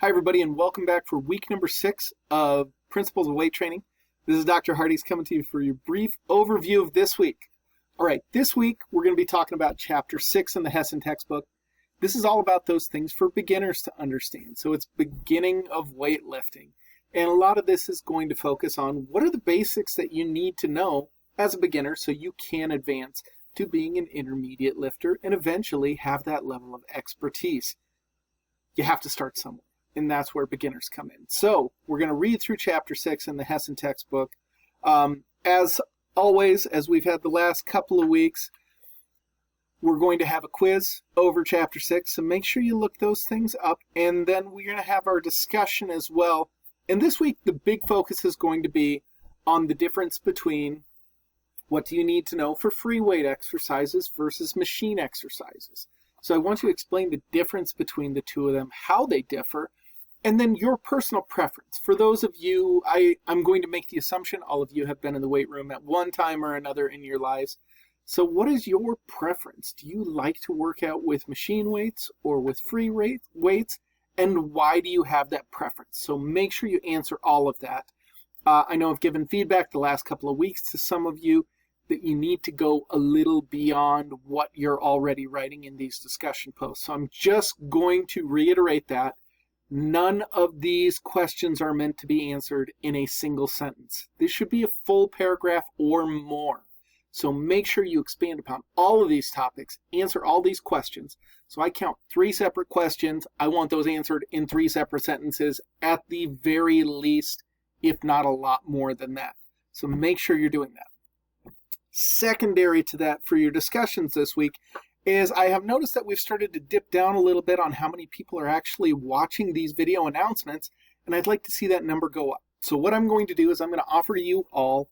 Hi everybody, and welcome back for week number 6 of Principles of Weight Training. This is Dr. Hardy's coming to you for your brief overview of this week. Alright, this week we're going to be talking about chapter 6 in the Hessen textbook. This is all about those things for beginners to understand. So it's beginning of weightlifting. And a lot of this is going to focus on what are the basics that you need to know as a beginner so you can advance to being an intermediate lifter and eventually have that level of expertise. You have to start somewhere. And that's where beginners come in. So we're going to read through chapter 6 in the Hessen textbook. As always, as we've had the last couple of weeks, we're going to have a quiz over chapter 6. So make sure you look those things up. And then we're going to have our discussion as well. And this week, the big focus is going to be on the difference between what do you need to know for free weight exercises versus machine exercises. So I want you to explain the difference between the two of them, how they differ, and then your personal preference. For those of you, I'm going to make the assumption all of you have been in the weight room at one time or another in your lives. So what is your preference? Do you like to work out with machine weights or with free weights? And why do you have that preference? So make sure you answer all of that. I know I've given feedback the last couple of weeks to some of you that you need to go a little beyond what you're already writing in these discussion posts. So I'm just going to reiterate that. None of these questions are meant to be answered in a single sentence. This should be a full paragraph or more. So make sure you expand upon all of these topics, answer all these questions. So I count 3 separate questions. I want those answered in 3 separate sentences at the very least, if not a lot more than that. So make sure you're doing that. Secondary to that for your discussions this week is I have noticed that we've started to dip down a little bit on how many people are actually watching these video announcements, and I'd like to see that number go up. So what I'm going to do is I'm going to offer you all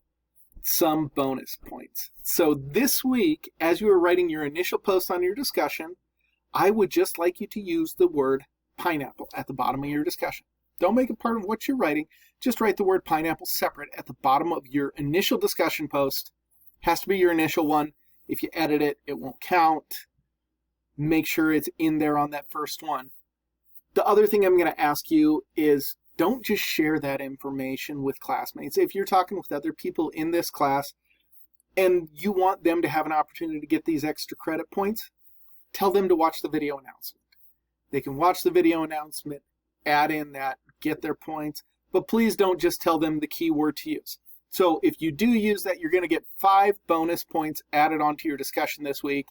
some bonus points. So this week, as you are writing your initial post on your discussion, I would just like you to use the word pineapple at the bottom of your discussion. Don't make it part of what you're writing. Just write the word pineapple separate at the bottom of your initial discussion post. Has to be your initial one. If you edit it, it won't count. Make sure it's in there on that first one. The other thing I'm going to ask you is don't just share that information with classmates. If you're talking with other people in this class and you want them to have an opportunity to get these extra credit points, tell them to watch the video announcement. They can watch the video announcement, add in that, get their points, but please don't just tell them the keyword to use. So if you do use that, you're going to get 5 bonus points added onto your discussion this week.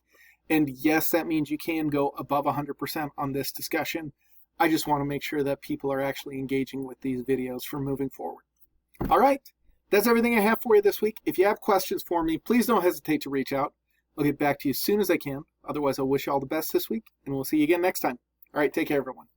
And yes, that means you can go above 100% on this discussion. I just want to make sure that people are actually engaging with these videos for moving forward. All right, that's everything I have for you this week. If you have questions for me, please don't hesitate to reach out. I'll get back to you as soon as I can. Otherwise, I'll wish you all the best this week, and we'll see you again next time. All right, take care, everyone.